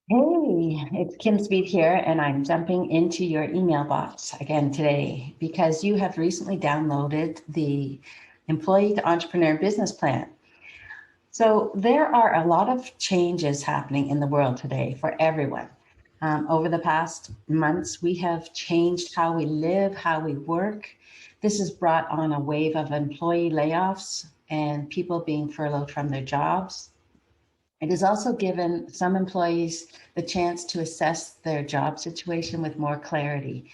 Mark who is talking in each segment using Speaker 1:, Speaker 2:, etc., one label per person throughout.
Speaker 1: Hey, it's Kim Speed here, and I'm jumping into your email box again today because you have recently downloaded the Employee to Entrepreneur Business Plan. So, there are a lot of changes happening in the world today for everyone. Over the past months, we have changed how we live, how we work. This has brought on a wave of employee layoffs and people being furloughed from their jobs. It has also given some employees the chance to assess their job situation with more clarity.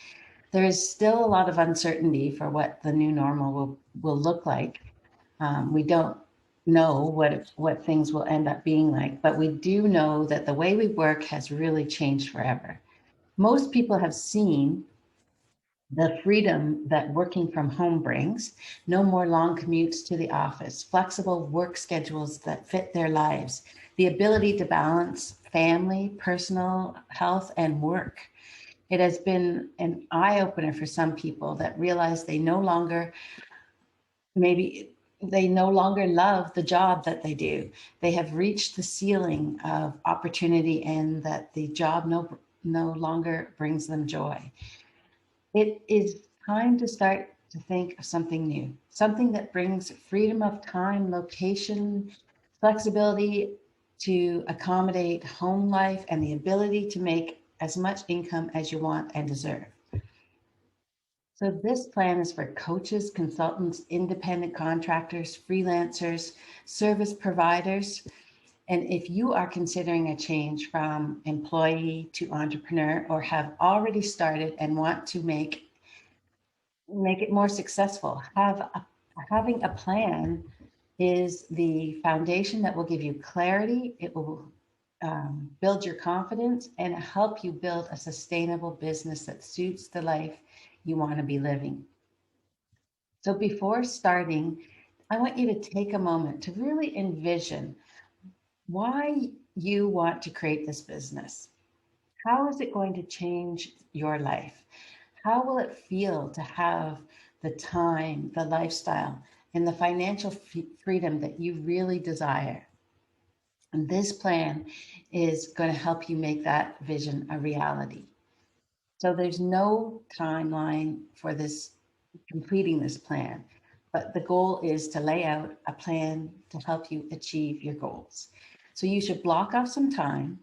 Speaker 1: There is still a lot of uncertainty for what the new normal will look like. We don't know what things will end up being like, but we do know that the way we work has really changed forever. Most people have seen the freedom that working from home brings, no more long commutes to the office, flexible work schedules that fit their lives, the ability to balance family, personal health, and work. It has been an eye opener for some people that realize maybe they no longer love the job that they do. They have reached the ceiling of opportunity and that the job no longer brings them joy. It is time to start to think of something new, something that brings freedom of time, location, flexibility to accommodate home life, and the ability to make as much income as you want and deserve. So, this plan is for coaches, consultants, independent contractors, freelancers, service providers. And if you are considering a change from employee to entrepreneur or have already started and want to make it more successful. Having a plan is the foundation that will give you clarity. It will build your confidence and help you build a sustainable business that suits the life you want to be living. So before starting, I want you to take a moment to really envision why you want to create this business. How is it going to change your life? How will it feel to have the time, the lifestyle, and the financial freedom that you really desire? And this plan is going to help you make that vision a reality. So there's no timeline for this completing this plan, but the goal is to lay out a plan to help you achieve your goals. So you should block off some time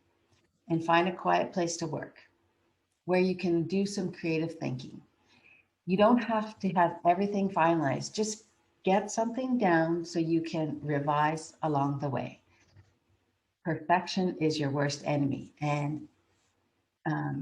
Speaker 1: and find a quiet place to work where you can do some creative thinking. You don't have to have everything finalized. Just get something down so you can revise along the way. Perfection is your worst enemy, and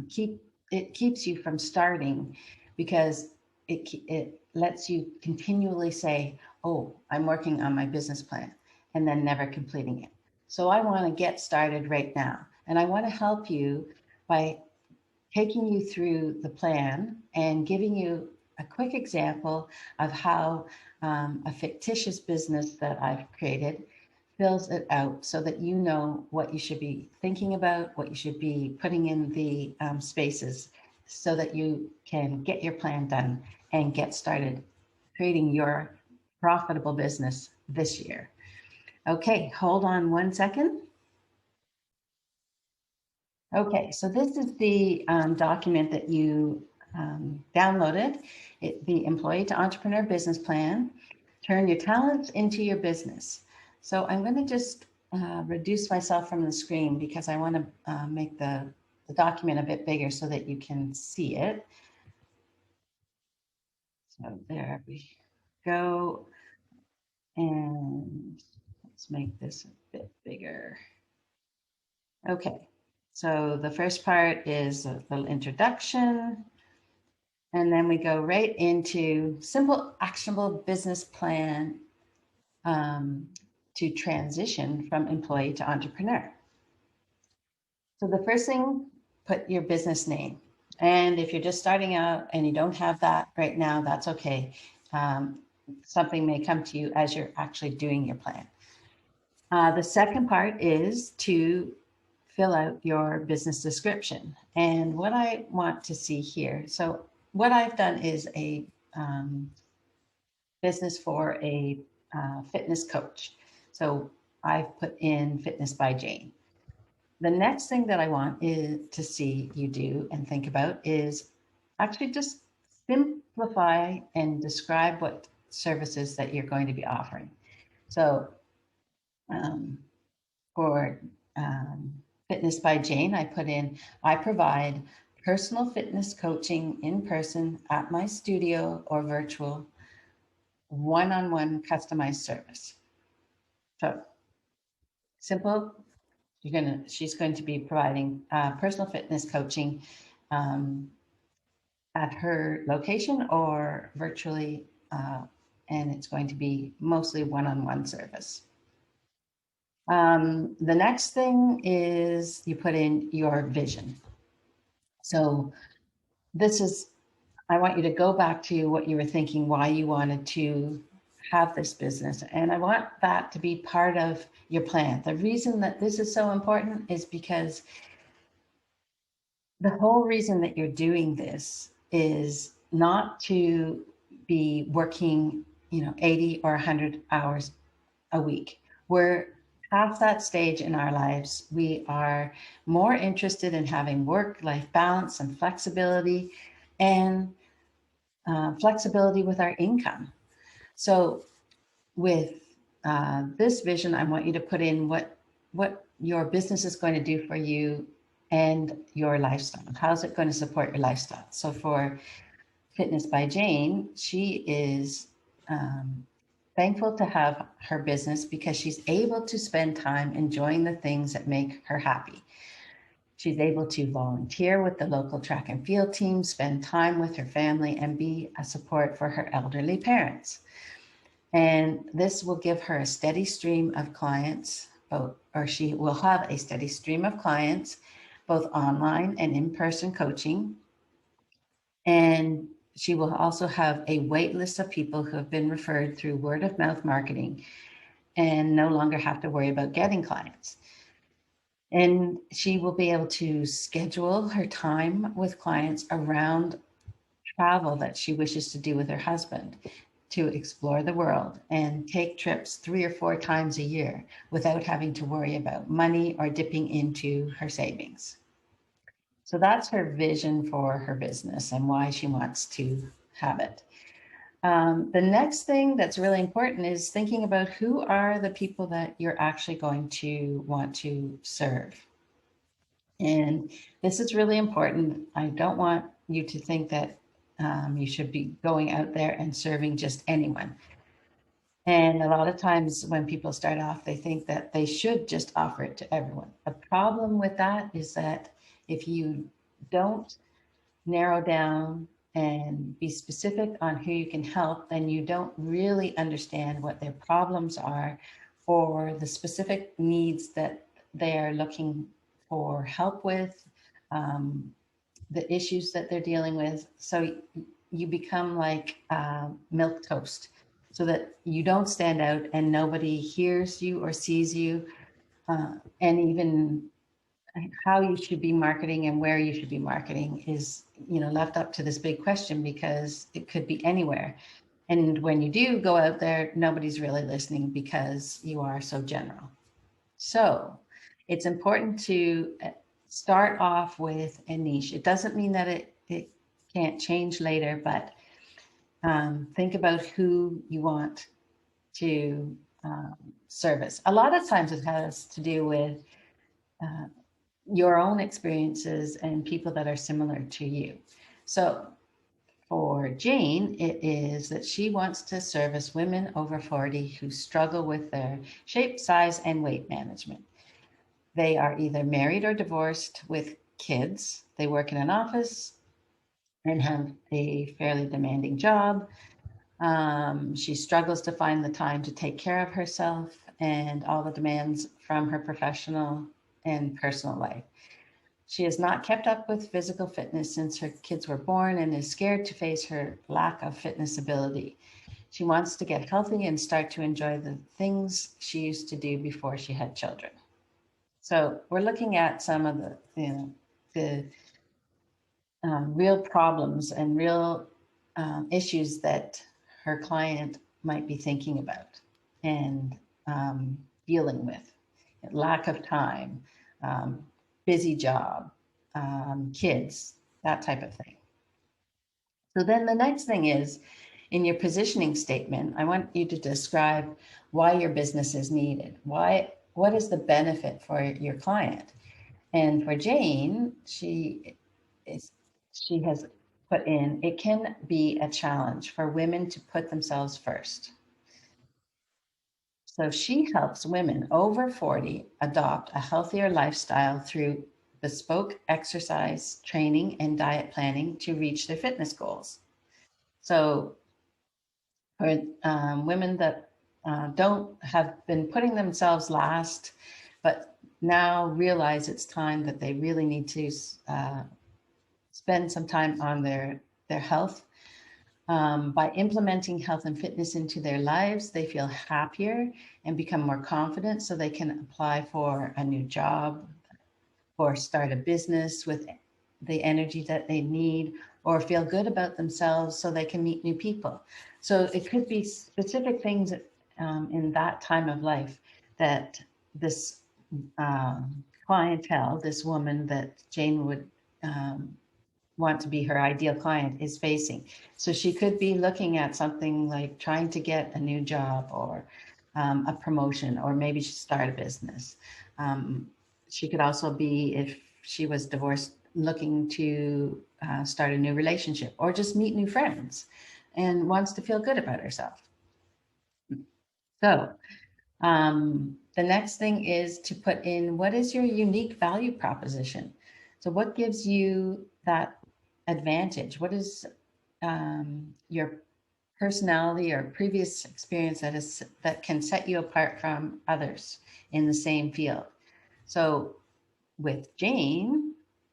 Speaker 1: keep it keeps you from starting because it lets you continually say, "Oh, I'm working on my business plan," and then never completing it. So I want to get started right now, and I want to help you by taking you through the plan and giving you a quick example of how a fictitious business that I've created fills it out so that you know what you should be thinking about, what you should be putting in the spaces so that you can get your plan done and get started creating your profitable business this year. Okay, hold on one second. Okay, so this is the document that you downloaded, the Employee to Entrepreneur Business Plan. Turn your talents into your business. So I'm going to just reduce myself from the screen because I want to make the document a bit bigger so that you can see it. So there we go. And let's make this a bit bigger. Okay, so the first part is a little introduction. And then we go right into simple, actionable business plan to transition from employee to entrepreneur. So the first thing, put your business name. And if you're just starting out and you don't have that right now, that's okay. Something may come to you as you're actually doing your plan. The second part is to fill out your business description. And what I want to see here, so what I've done is a business for a fitness coach. So I've put in Fitness by Jane. The next thing that I want is to see you do and think about is actually just simplify and describe what services that you're going to be offering. So um, for um, Fitness by Jane, I put in, I provide personal fitness coaching in person at my studio or virtual one-on-one customized service. So simple. She's going to be providing personal fitness coaching um, at her location or virtually, and it's going to be mostly one-on-one service. The next thing is you put in your vision. So this is, I want you to go back to what you were thinking, why you wanted to have this business. And I want that to be part of your plan. The reason that this is so important is because the whole reason that you're doing this is not to be working, 80 or 100 hours a week. We're past that stage in our lives. We are more interested in having work-life balance and flexibility, and flexibility with our income. So with this vision, I want you to put in what your business is going to do for you and your lifestyle. How's it going to support your lifestyle? So for Fitness by Jane, she is thankful to have her business because she's able to spend time enjoying the things that make her happy. She's able to volunteer with the local track and field team, spend time with her family, and be a support for her elderly parents. And this will give her a steady stream of clients, or she will have a steady stream of clients, both online and in-person coaching. And she will also have a wait list of people who have been referred through word of mouth marketing and no longer have to worry about getting clients. And she will be able to schedule her time with clients around travel that she wishes to do with her husband, to explore the world and take trips 3 or 4 times a year without having to worry about money or dipping into her savings. So that's her vision for her business and why she wants to have it. The next thing that's really important is thinking about who are the people that you're actually going to want to serve. And this is really important. I don't want you to think that you should be going out there and serving just anyone. And a lot of times when people start off, they think that they should just offer it to everyone. The problem with that is that if you don't narrow down and be specific on who you can help, then you don't really understand what their problems are or the specific needs that they are looking for help with, the issues that they're dealing with. So you become like milk toast, so that you don't stand out and nobody hears you or sees you, and even how you should be marketing and where you should be marketing is, left up to this big question because it could be anywhere. And when you do go out there, nobody's really listening because you are so general. So it's important to start off with a niche. It doesn't mean that it can't change later, but think about who you want to service. A lot of times it has to do with your own experiences and people that are similar to you. So for Jane, it is that she wants to service women over 40 who struggle with their shape, size, and weight management. They are either married or divorced with kids. They work in an office and have a fairly demanding job. She struggles to find the time to take care of herself and all the demands from her professional and personal life. She has not kept up with physical fitness since her kids were born and is scared to face her lack of fitness ability. She wants to get healthy and start to enjoy the things she used to do before she had children. So we're looking at some of the real problems and real issues that her client might be thinking about and dealing with. Lack of time, busy job, kids, that type of thing. So then the next thing is, in your positioning statement, I want you to describe why your business is needed. What is the benefit for your client? And for Jane, is she has put in, it can be a challenge for women to put themselves first. So she helps women over 40 adopt a healthier lifestyle through bespoke exercise, training, and diet planning to reach their fitness goals. So for women that don't have been putting themselves last, but now realize it's time that they really need to spend some time on their health. By implementing health and fitness into their lives, they feel happier and become more confident so they can apply for a new job or start a business with the energy that they need, or feel good about themselves so they can meet new people. So it could be specific things in that time of life that this clientele, this woman that Jane would want to be her ideal client, is facing. So she could be looking at something like trying to get a new job or a promotion, or maybe start a business. She could also be, if she was divorced, looking to start a new relationship or just meet new friends and wants to feel good about herself. So the next thing is to put in, what is your unique value proposition? So what gives you that advantage? What is your personality or previous experience that can set you apart from others in the same field? So with Jane,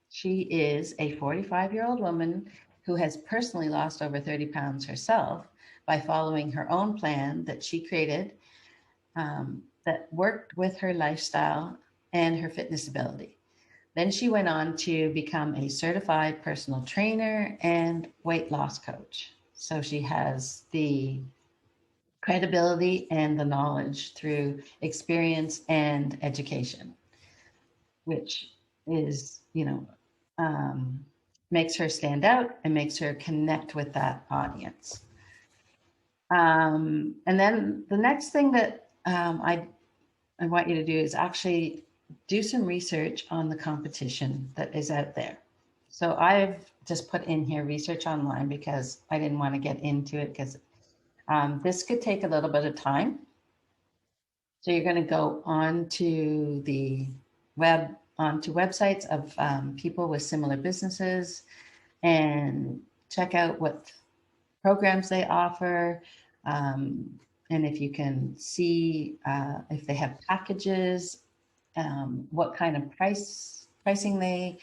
Speaker 1: she is a 45-year-old woman who has personally lost over 30 pounds herself by following her own plan that she created, that worked with her lifestyle and her fitness ability. Then she went on to become a certified personal trainer and weight loss coach. So she has the credibility and the knowledge through experience and education, which is, makes her stand out and makes her connect with that audience. And then the next thing that I want you to do is actually do some research on the competition that is out there. So I've just put in here research online because I didn't want to get into it, because this could take a little bit of time. So you're going to go onto the onto websites of people with similar businesses and check out what programs they offer. And if you can see if they have packages, what kind of pricing they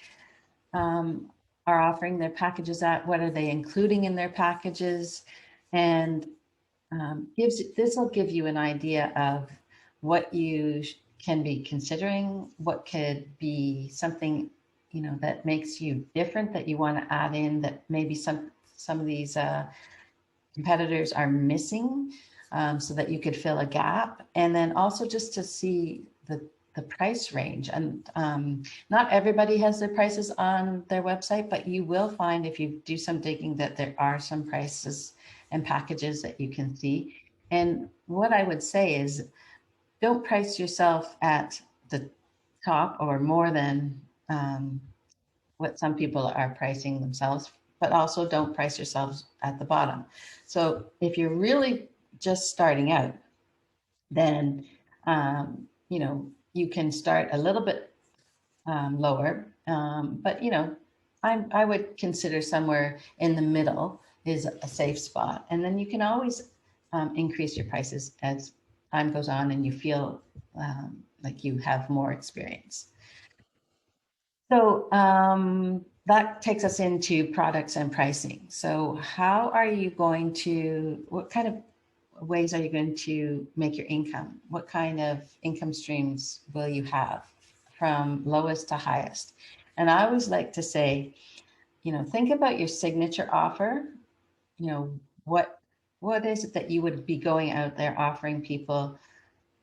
Speaker 1: are offering their packages at, what are they including in their packages, and this will give you an idea of what you can be considering, what could be something that makes you different, that you want to add in, that maybe some of these competitors are missing, so that you could fill a gap. And then also just to see the price range. And not everybody has their prices on their website, but you will find, if you do some digging, that there are some prices and packages that you can see. And what I would say is, don't price yourself at the top or more than what some people are pricing themselves, but also don't price yourselves at the bottom. So if you're really just starting out, then you can start a little bit lower, but I would consider somewhere in the middle is a safe spot, and then you can always increase your prices as time goes on and you feel like you have more experience. So that takes us into products and pricing. So how are you going to, what kind of ways are you going to make your income? What kind of income streams will you have from lowest to highest? And I always like to say, think about your signature offer. What is it that you would be going out there offering people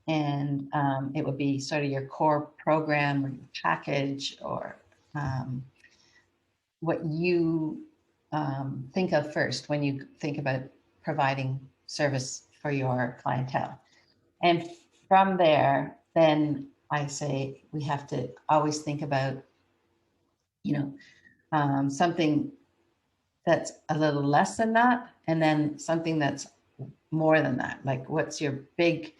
Speaker 1: And it would be sort of your core program or your package, or what you think of first when you think about providing service for your clientele. And from there, then I say we have to always think about, something that's a little less than that, and then something that's more than that. Like, what's your big,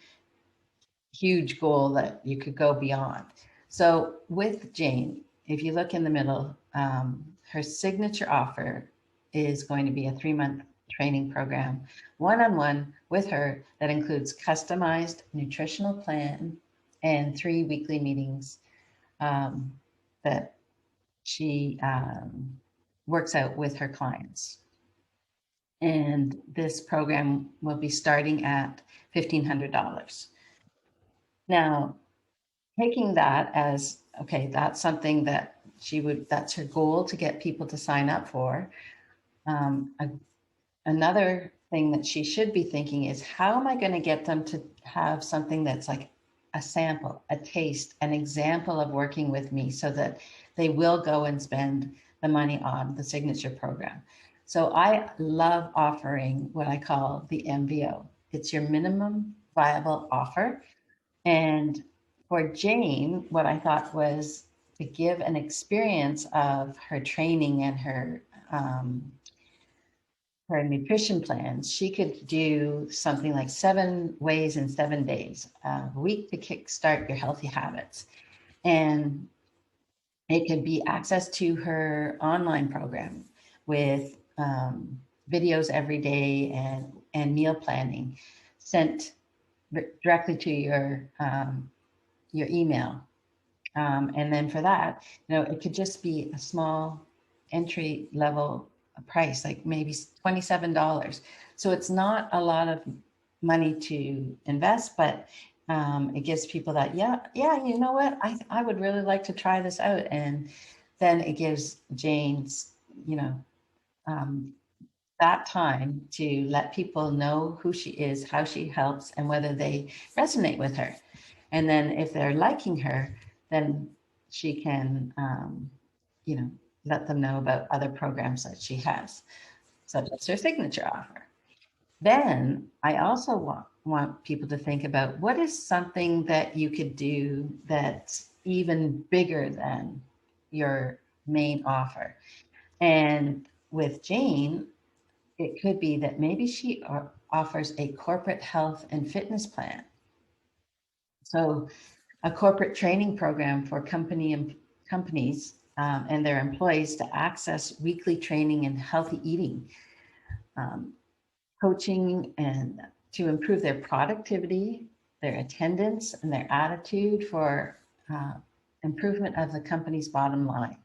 Speaker 1: huge goal that you could go beyond? So with Jane, if you look in the middle, her signature offer is going to be a 3-month training program, one-on-one with her, that includes customized nutritional plan and 3 weekly meetings that she works out with her clients. And this program will be starting at $1,500. Now, taking that as, okay, that's something that that's her goal, to get people to sign up for. Another thing that she should be thinking is, how am I going to get them to have something that's like a sample, a taste, an example of working with me, so that they will go and spend the money on the signature program. So I love offering what I call the MVO. It's your minimum viable offer. And for Jane, what I thought was to give an experience of her training and her nutrition plans. She could do something like 7 ways in 7 days, a week to kickstart your healthy habits. And it could be access to her online program with videos every day, and meal planning sent directly to your email. And then for that, it could just be a small entry level price, like maybe $27. So it's not a lot of money to invest, but it gives people that, yeah, you know what, I would really like to try this out. And then it gives Jane's, that time to let people know who she is, how she helps, and whether they resonate with her. And then if they're liking her, then she can, let them know about other programs that she has, such as her signature offer. Then I also want people to think about, what is something that you could do that's even bigger than your main offer. And with Jane, it could be that maybe she offers a corporate health and fitness plan. So a corporate training program for companies and their employees to access weekly training in healthy eating, coaching, and to improve their productivity, their attendance, and their attitude for improvement of the company's bottom line.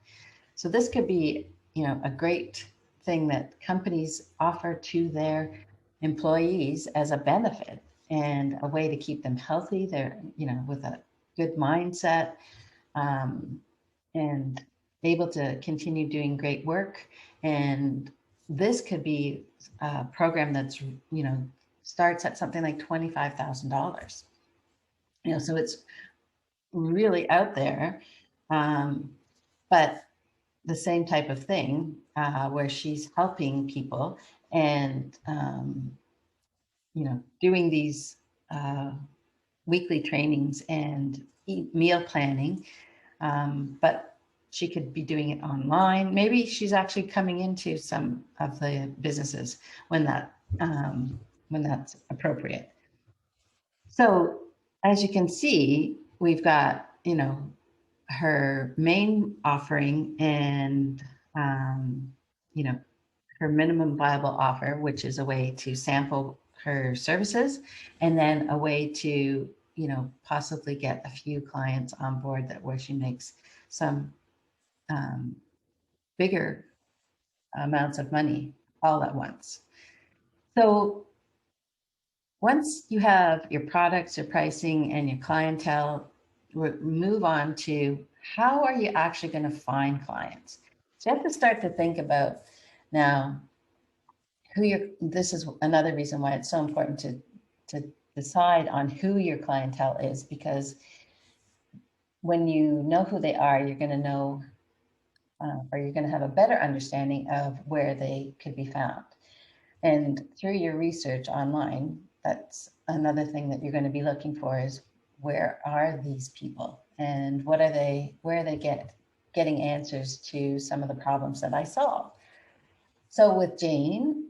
Speaker 1: So this could be, a great thing that companies offer to their employees as a benefit, and a way to keep them healthy. They're, with a good mindset, and able to continue doing great work. And this could be a program that's, starts at something like $25,000. So it's really out there, but the same type of thing, where she's helping people and, doing these weekly trainings and meal planning. But she could be doing it online. Maybe she's actually coming into some of the businesses when that's appropriate. So as you can see, we've got, her main offering, and, you know, her minimum viable offer, which is a way to sample her services, and then a way to, possibly get a few clients on board, that where she makes some bigger amounts of money all at once. So once you have your products, your pricing, and your clientele, move on to, how are you actually going to find clients? So you have to start to think about now this is another reason why it's so important to decide on who your clientele is, because when you know who they are, you're going to know, or you're going to have a better understanding of where they could be found. And through your research online, that's another thing that you're going to be looking for is, where are these people and what are they, where are they getting answers to some of the problems that I solve. So with Jane,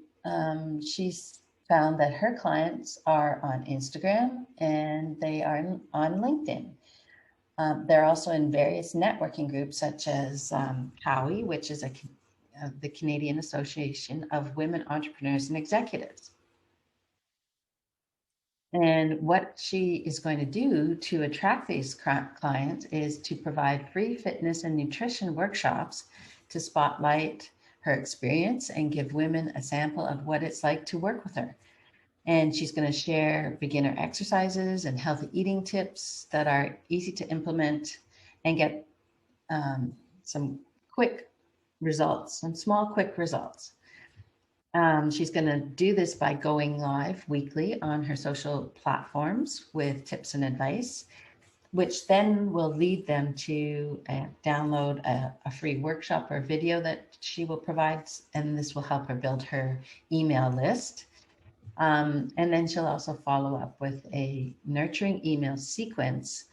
Speaker 1: she's found that her clients are on Instagram and they are on LinkedIn. They're also in various networking groups such as COWI, which is the Canadian Association of Women Entrepreneurs and Executives. And what she is going to do to attract these clients is to provide free fitness and nutrition workshops to spotlight her experience and give women a sample of what it's like to work with her. And she's going to share beginner exercises and healthy eating tips that are easy to implement and get some quick results, some small quick results. She's going to do this by going live weekly on her social platforms with tips and advice, which then will lead them to download a free workshop or video that she will provide. And this will help her build her email list. And then she'll also follow up with a nurturing email sequence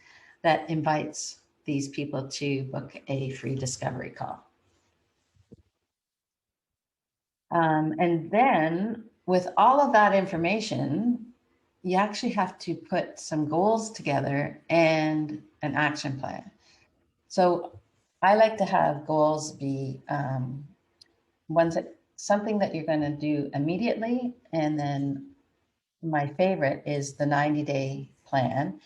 Speaker 1: that invites these people to book a free discovery call. And then with all of that information, you actually have to put some goals together and an action plan. So I like to have goals be something that you're going to do immediately. And then my favorite is the 90-day plan.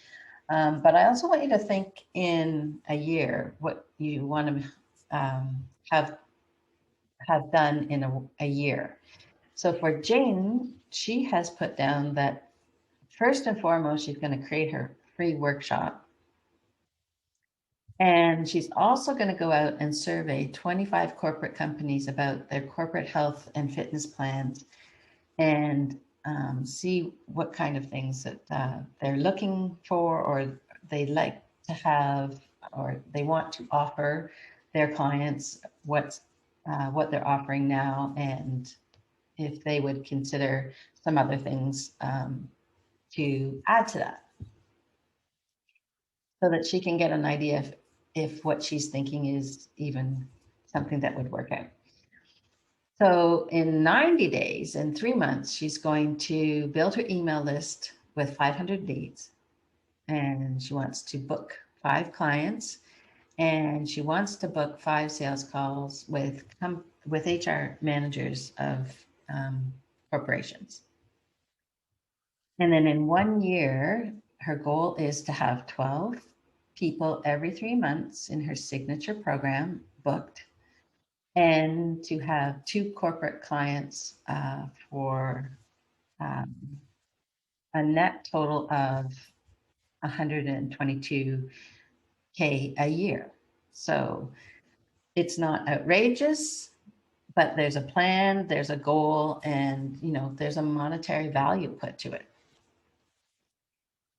Speaker 1: But I also want you to think in a year what you want to have done in a year. So for Jane, she has put down that first and foremost, she's going to create her free workshop. And she's also going to go out and survey 25 corporate companies about their corporate health and fitness plans, and see what kind of things that they're looking for, or they like to have, or they want to offer their clients, what they're offering now, and if they would consider some other things to add to that, so that she can get an idea if what she's thinking is even something that would work out. So in 90 days, in 3 months, she's going to build her email list with 500 leads, and she wants to book 5 clients, and she wants to book 5 sales calls with HR managers of corporations. And then in 1 year, her goal is to have 12 people every 3 months in her signature program booked, and to have 2 corporate clients for a net total of 122K a year. So it's not outrageous, but there's a plan, there's a goal, and there's a monetary value put to it.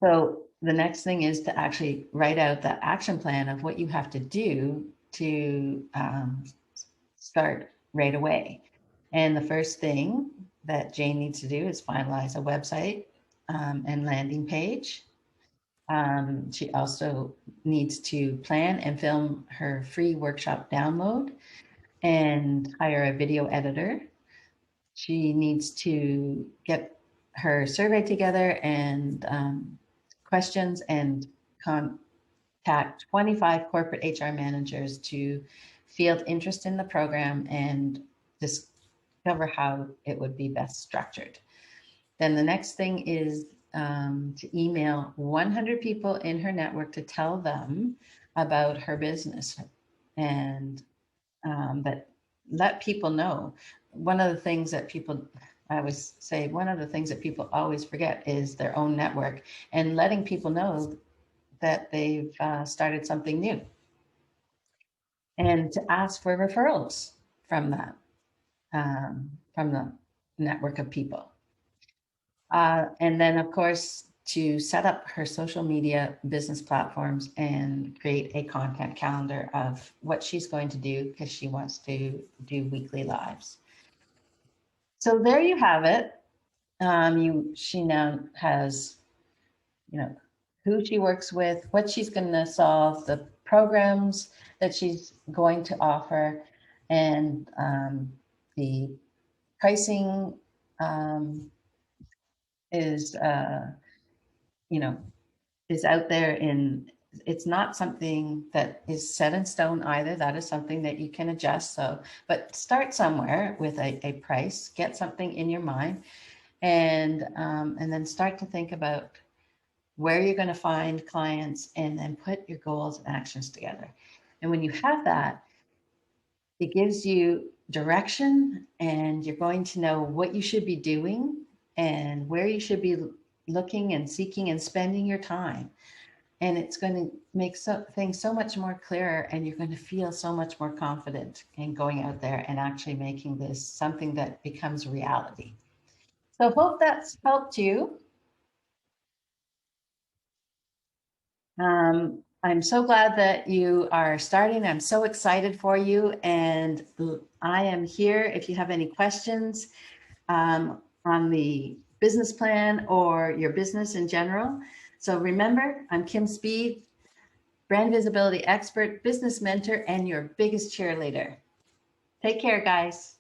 Speaker 1: So the next thing is to actually write out the action plan of what you have to do to start right away. And the first thing that Jane needs to do is finalize a website and landing page. She also needs to plan and film her free workshop download and hire a video editor. She needs to get her survey together and questions, and contact 25 corporate HR managers to field interest in the program and discover how it would be best structured. Then the next thing is to email 100 people in her network to tell them about her business, and but let people know. One of the things that I always say, one of the things that people always forget is their own network, and letting people know that they've started something new, and to ask for referrals from that, from the network of people. And then, of course, to set up her social media business platforms and create a content calendar of what she's going to do because she wants to do weekly lives. So there you have it. She now has, you know, who she works with, what she's going to solve, the programs that she's going to offer, and the pricing is, you know, is out there in, it's not something that is set in stone either. That is something that you can adjust. So, but start somewhere with a price, get something in your mind, and then start to think about where you're going to find clients, and then put your goals and actions together. And when you have that, it gives you direction, and you're going to know what you should be doing and where you should be looking and seeking and spending your time. And it's going to make things so much more clearer, and you're going to feel so much more confident in going out there and actually making this something that becomes reality. So hope that's helped you. I'm so glad that you are starting. I'm so excited for you. And I am here if you have any questions on the business plan or your business in general. So remember, I'm Kim Speed, brand visibility expert, business mentor, and your biggest cheerleader. Take care, guys.